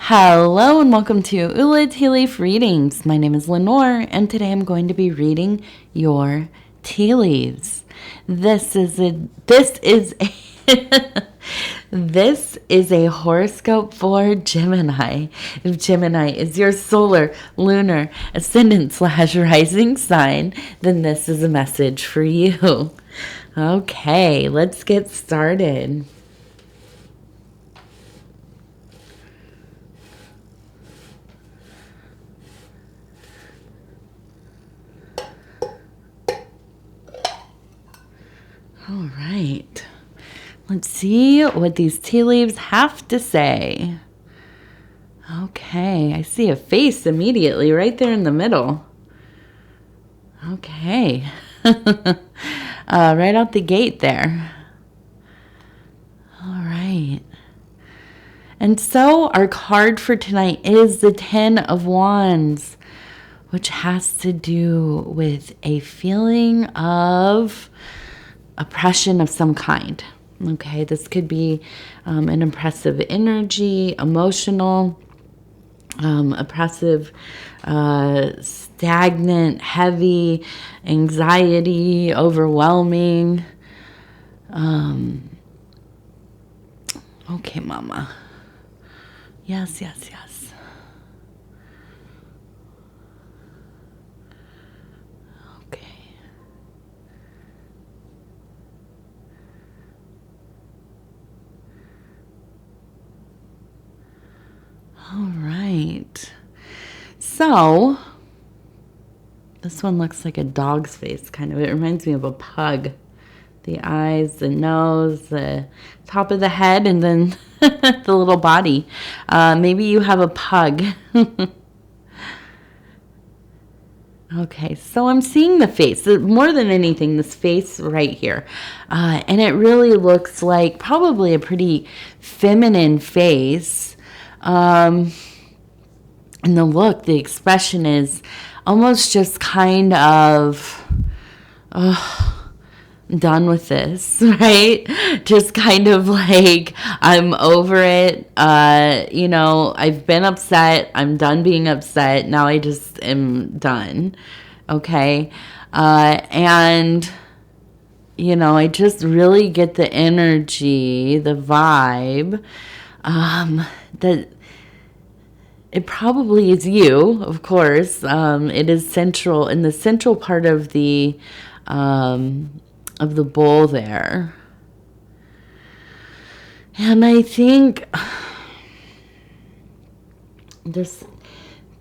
Hello and welcome to Ula Tea Leaf Readings. My name is Lenor and today I'm going to be reading your tea leaves. This is a this is a horoscope for Gemini. If Gemini is your solar, lunar, ascendant / rising sign, then this is a message for you. Okay, let's get started. All right, let's see what these tea leaves have to say. Okay, I see a face immediately right there in the middle. Okay, right out the gate there. All right. And so our card for tonight is the 10 of Wands, which has to do with a feeling of oppression of some kind. Okay, this could be an impressive energy, emotional, oppressive, stagnant, heavy, anxiety, overwhelming. Okay, mama. Yes. All right. So, this one looks like a dog's face, kind of. It reminds me of a pug. The eyes, the nose, the top of the head, and then the little body. Maybe you have a pug. Okay, so I'm seeing the face. More than anything, this face right here. And it really looks like probably a pretty feminine face. And the look, the expression is almost just kind of done with this, right? Just kind of like, I'm over it. I've been upset. I'm done being upset. Now I just am done. Okay. I just really get the energy, the vibe, that it probably is you, of course. It is central in the central part of the bowl there. And I think there's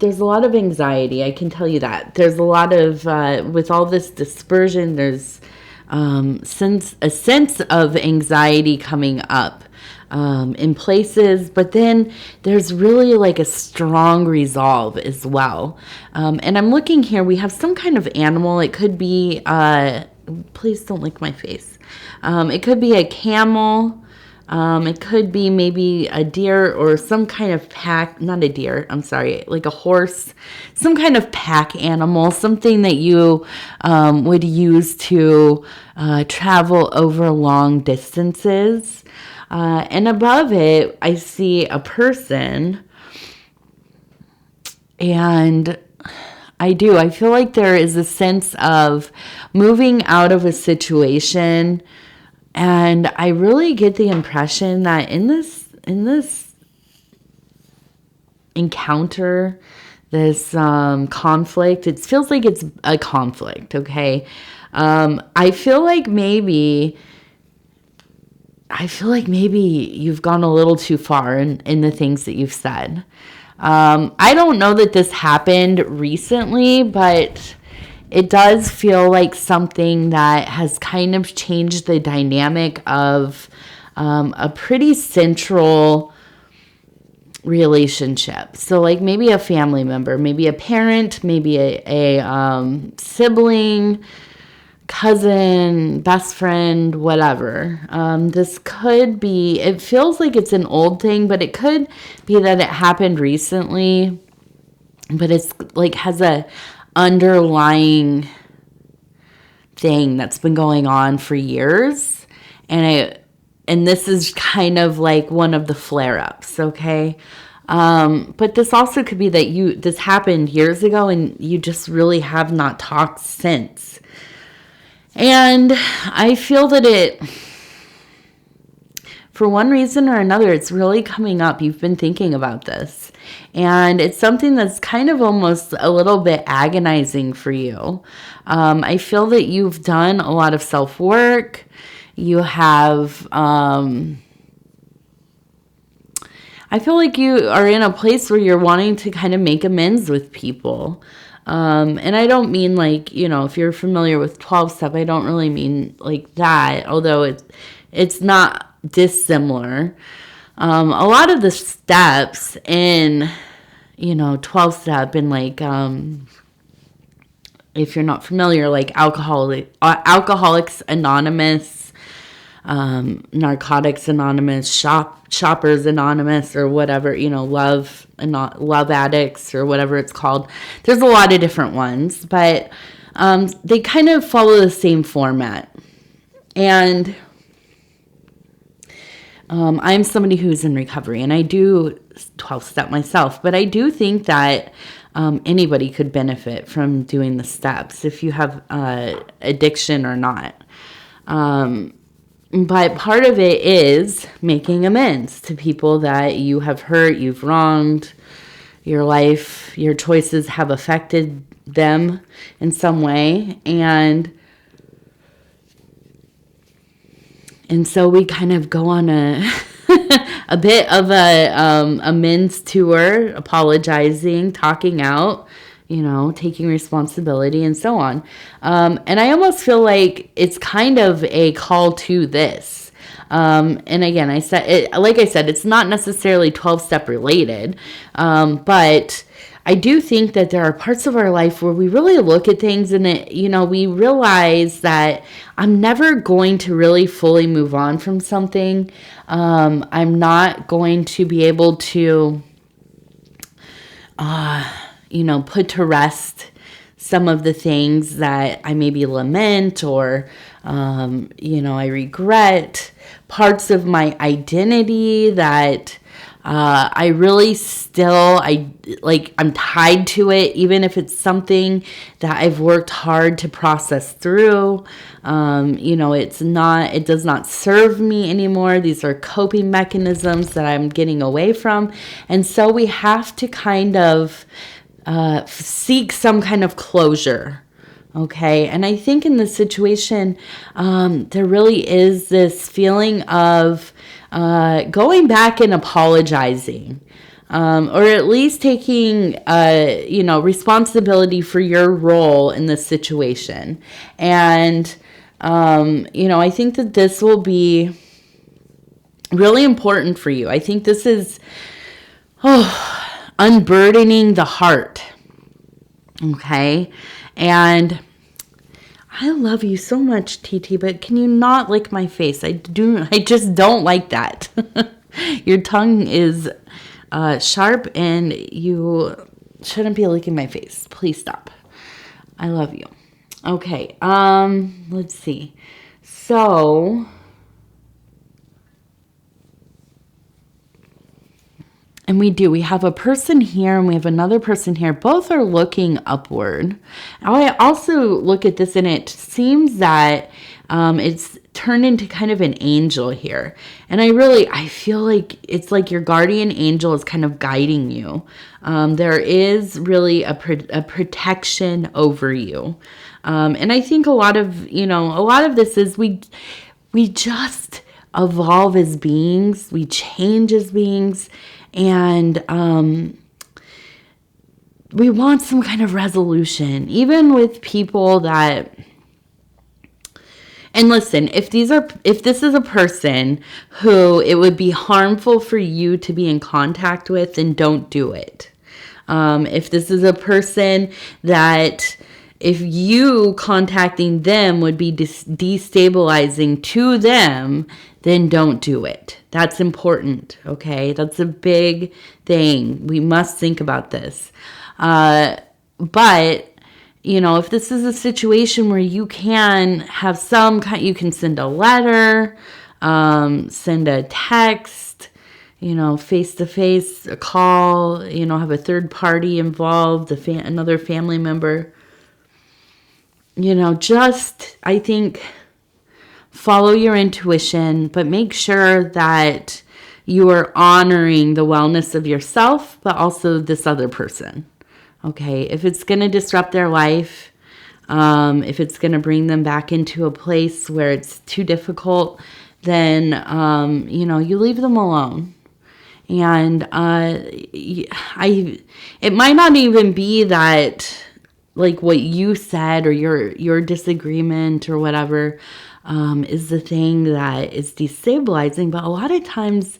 a lot of anxiety. I can tell you that. There's a lot of, with all this dispersion, there's a sense of anxiety coming up. In places, but then there's really like a strong resolve as well. And I'm looking here, we have some kind of animal. It could be, please don't lick my face. It could be a camel. It could be maybe a deer or some kind of pack, not a deer, I'm sorry, like a horse, some kind of pack animal, something that you would use to travel over long distances. And above it, I see a person, and I feel like there is a sense of moving out of a situation, and I really get the impression that in this encounter, this conflict, it feels like it's a conflict, okay? I feel like maybe you've gone a little too far in the things that you've said. I don't know that this happened recently, but it does feel like something that has kind of changed the dynamic of a pretty central relationship. So like maybe a family member, maybe a parent, maybe a sibling, cousin, best friend, whatever. This could be, it feels like it's an old thing, but it could be that it happened recently, but it's like has a underlying thing that's been going on for years. And this is kind of like one of the flare-ups, okay? But this also could be that this happened years ago and you just really have not talked since. And I feel that for one reason or another, it's really coming up. You've been thinking about this. And it's something that's kind of almost a little bit agonizing for you. I feel that you've done a lot of self-work. You have... I feel like you are in a place where you're wanting to kind of make amends with people. And I don't mean like, if you're familiar with 12-step, I don't really mean like that, although it's not dissimilar. A lot of the steps in, 12-step and like, if you're not familiar, like Alcoholics Anonymous, Narcotics Anonymous, Shoppers Anonymous, or whatever, love addicts, or whatever it's called. There's a lot of different ones, but they kind of follow the same format. And I'm somebody who's in recovery, and I do 12-step myself, but I do think that anybody could benefit from doing the steps if you have addiction or not. But part of it is making amends to people that you have hurt, you've wronged, your life, your choices have affected them in some way. And so we kind of go on a bit of a amends tour, apologizing, talking out, taking responsibility and so on. And I almost feel like it's kind of a call to this. And again, like I said, it's not necessarily 12-step related. But I do think that there are parts of our life where we really look at things and we realize that I'm never going to really fully move on from something. I'm not going to be able to, put to rest some of the things that I maybe lament or, I regret, parts of my identity that I really I'm tied to it, even if it's something that I've worked hard to process through. It does not serve me anymore. These are coping mechanisms that I'm getting away from. And so we have to kind of seek some kind of closure. Okay. And I think in this situation, there really is this feeling of going back and apologizing, or at least taking, responsibility for your role in this situation. And, I think that this will be really important for you. I think this is, unburdening the heart. Okay. And I love you so much, TT, but can you not lick my face? I just don't like that. Your tongue is sharp and you shouldn't be licking my face. Please stop. I love you. Okay. Let's see. So, and we have a person here and we have another person here. Both are looking upward. I also look at this and it seems that it's turned into kind of an angel here. And I feel like it's like your guardian angel is kind of guiding you. There is really a protection over you. And I think a lot of this is we just evolve as beings. We change as beings. And we want some kind of resolution, even with people that, and listen, if this is a person who it would be harmful for you to be in contact with, then don't do it. If this is a person that if you contacting them would be destabilizing to them, then don't do it. That's important, okay? That's a big thing. We must think about this. But, if this is a situation where you can have you can send a letter, send a text, face-to-face, a call, have a third party involved, another family member. Just, I think, follow your intuition, but make sure that you are honoring the wellness of yourself, but also this other person. Okay, if it's going to disrupt their life, if it's going to bring them back into a place where it's too difficult, then, you leave them alone. And it might not even be that, like, what you said or your disagreement or whatever is the thing that is destabilizing. But a lot of times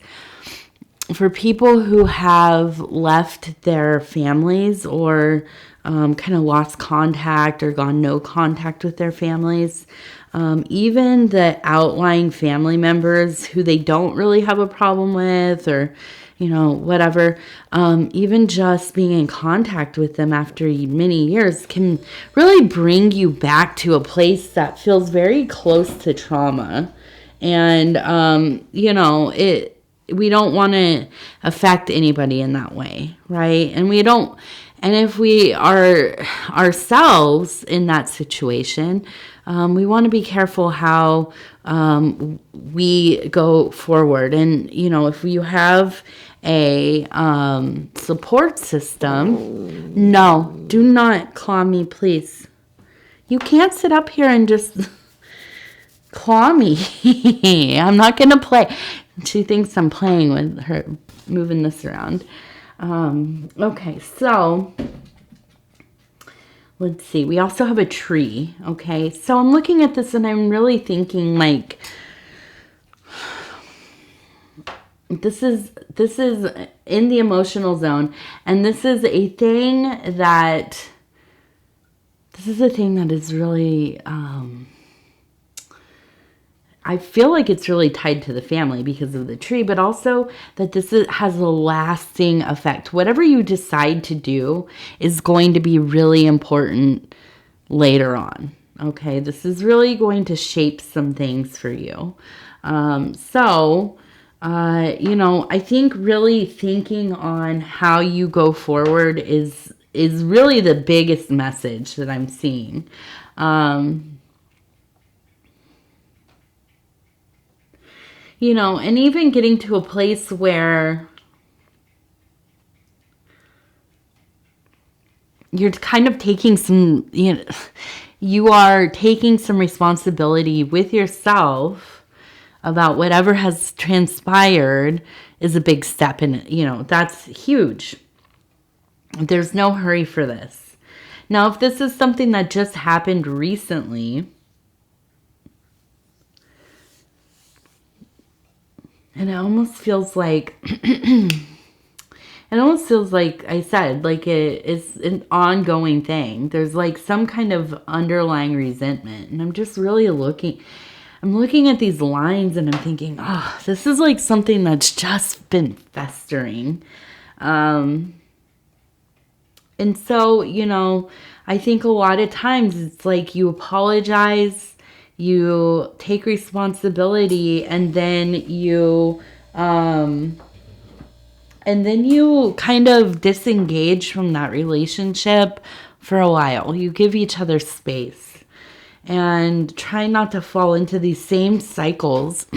for people who have left their families or kind of lost contact or gone no contact with their families, even the outlying family members who they don't really have a problem with or, whatever, even just being in contact with them after many years can really bring you back to a place that feels very close to trauma. And, we don't want to affect anybody in that way, right? And if we are ourselves in that situation, we want to be careful how we go forward. And, if you have a support system, no, do not claw me, please. You can't sit up here and just claw me. I'm not going to play. She thinks I'm playing with her, moving this around. Okay, so let's see. We also have a tree. Okay, so I'm looking at this and I'm really thinking, like, this is in the emotional zone, and this is a thing that is really I feel like it's really tied to the family because of the tree, but also that has a lasting effect. Whatever you decide to do is going to be really important later on. Okay, this is really going to shape some things for you. I think really thinking on how you go forward is really the biggest message that I'm seeing. And even getting to a place where you're kind of taking some, you are taking some responsibility with yourself about whatever has transpired is a big step. And, that's huge. There's no hurry for this. Now, if this is something that just happened recently, and it almost feels like, I said, like it's an ongoing thing. There's like some kind of underlying resentment. And I'm just really looking at these lines and I'm thinking, this is like something that's just been festering. And so, I think a lot of times it's like you apologize, you take responsibility, and then you kind of disengage from that relationship for a while. You give each other space and try not to fall into these same cycles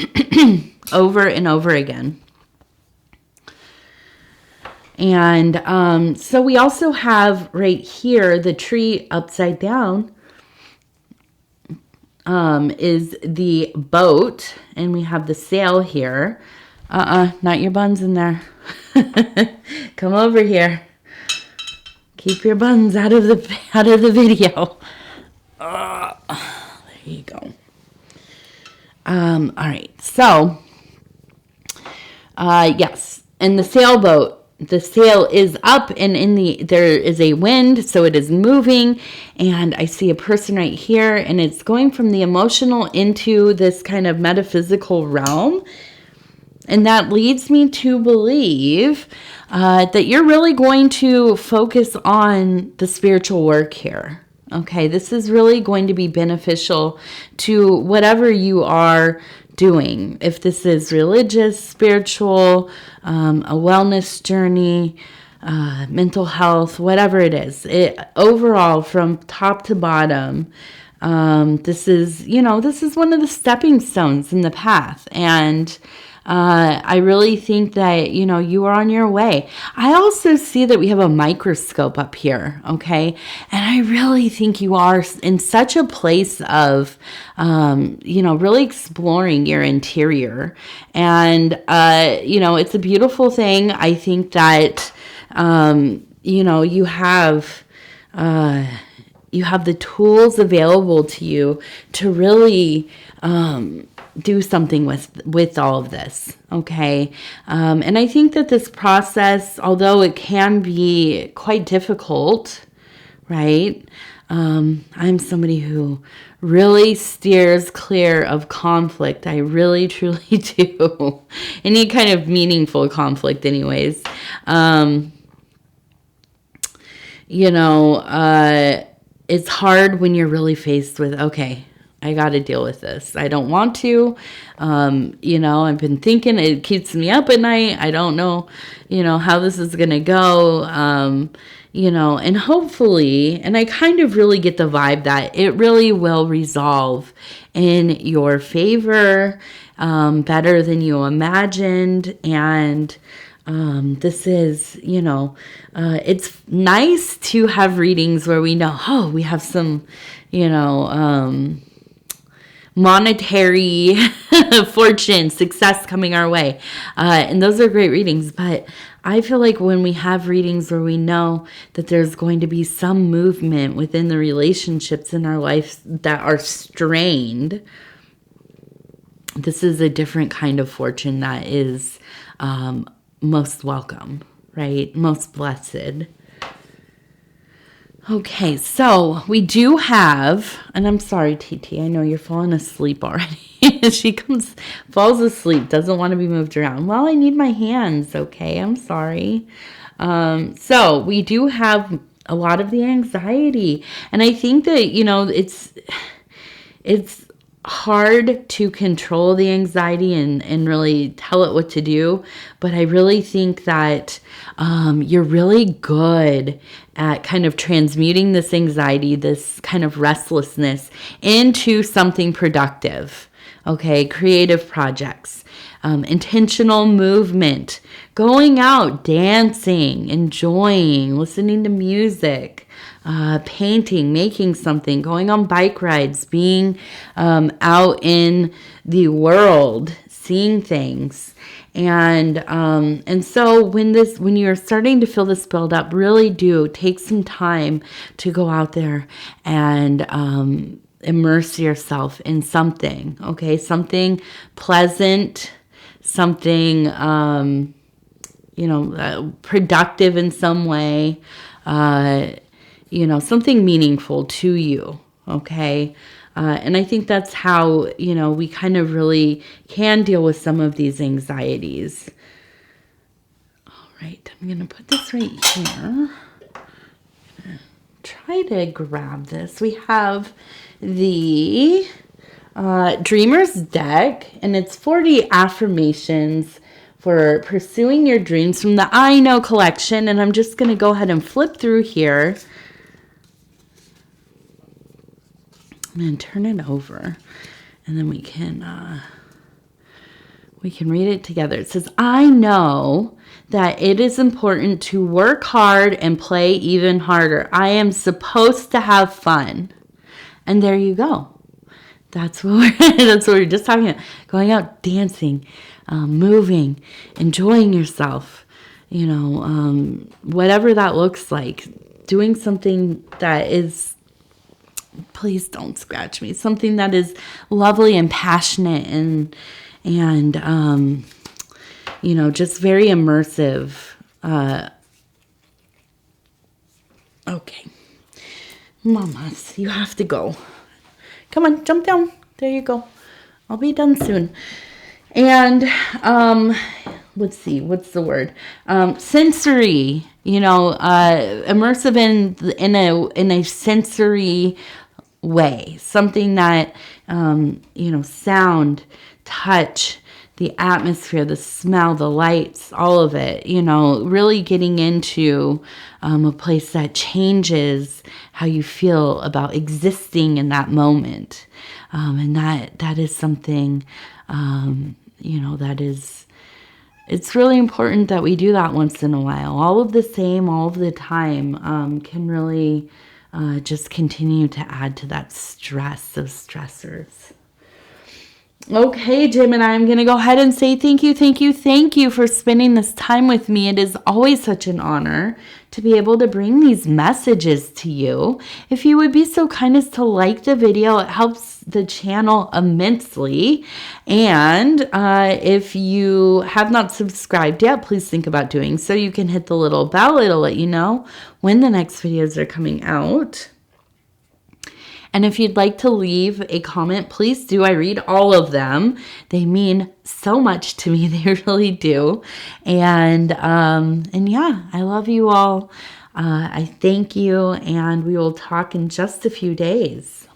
over and over again. And so we also have right here the tree upside down. Is the boat, and we have the sail here. Not your buns in there. Come over here. Keep your buns out of the video. There you go. All right. So, yes, and the sailboat. The sail is up and there is a wind, so it is moving, and I see a person right here, and it's going from the emotional into this kind of metaphysical realm. And that leads me to believe that you're really going to focus on the spiritual work here. Okay, this is really going to be beneficial to whatever you are doing. If this is religious, spiritual, a wellness journey, mental health, whatever it is, overall from top to bottom, this is one of the stepping stones in the path. And I really think that, you are on your way. I also see that we have a microscope up here, okay? And I really think you are in such a place of, really exploring your interior. And, it's a beautiful thing. I think that, you have the tools available to you to really, do something with all of this, okay? And I think that this process, although it can be quite difficult, right? I'm somebody who really steers clear of conflict. I really, truly do. Any kind of meaningful conflict anyways. It's hard when you're really faced with, okay, I got to deal with this. I don't want to. I've been thinking, it keeps me up at night. I don't know, how this is going to go. And hopefully, and I kind of really get the vibe that it really will resolve in your favor, better than you imagined. And this is, it's nice to have readings where we know, we have some, monetary fortune, success coming our way. And those are great readings. But I feel like when we have readings where we know that there's going to be some movement within the relationships in our life that are strained, this is a different kind of fortune that is most welcome, right? Most blessed. Okay, so we do have, and I'm sorry, TT, I know you're falling asleep already. She falls asleep, doesn't want to be moved around. Well, I need my hands, okay? I'm sorry. So we do have a lot of the anxiety, and I think that, it's hard to control the anxiety and really tell it what to do, but I really think that you're really good at kind of transmuting this anxiety, this kind of restlessness into something productive, okay? Creative projects, intentional movement, going out, dancing, enjoying, listening to music, painting, making something, going on bike rides, being out in the world, seeing things. And so when you're starting to feel this build up, really do take some time to go out there and immerse yourself in something, okay? Something pleasant, something, productive in some way, something meaningful to you, okay? And I think that's how, we kind of really can deal with some of these anxieties. All right, I'm going to put this right here. Try to grab this. We have the Dreamer's deck, and it's 40 affirmations for pursuing your dreams from the I Know collection. And I'm just going to go ahead and flip through here. I'm going to turn it over, and then we can read it together. It says, I know that it is important to work hard and play even harder. I am supposed to have fun. And there you go. That's what we're just talking about. Going out, dancing, moving, enjoying yourself, whatever that looks like, doing something that is, please don't scratch me, something that is lovely and passionate and just very immersive. Okay. Mamas, you have to go. Come on, jump down. There you go. I'll be done soon. And let's see, what's the word? Sensory, immersive in a sensory way, something that sound, touch, the atmosphere, the smell, the lights, all of it, you know, really getting into a place that changes how you feel about existing in that moment. And that is something, you know, it's really important that we do that once in a while. All of the same, all of the time, can really just continue to add to that stress, those stressors. Okay, Gemini, I'm going to go ahead and say thank you for spending this time with me. It is always such an honor to be able to bring these messages to you. If you would be so kind as to like the video, it helps the channel immensely. And if you have not subscribed yet, please think about doing so. You can hit the little bell. It'll let you know when the next videos are coming out. And if you'd like to leave a comment, please do. I read all of them. They mean so much to me. They really do. And yeah, I love you all. I thank you, and we will talk in just a few days.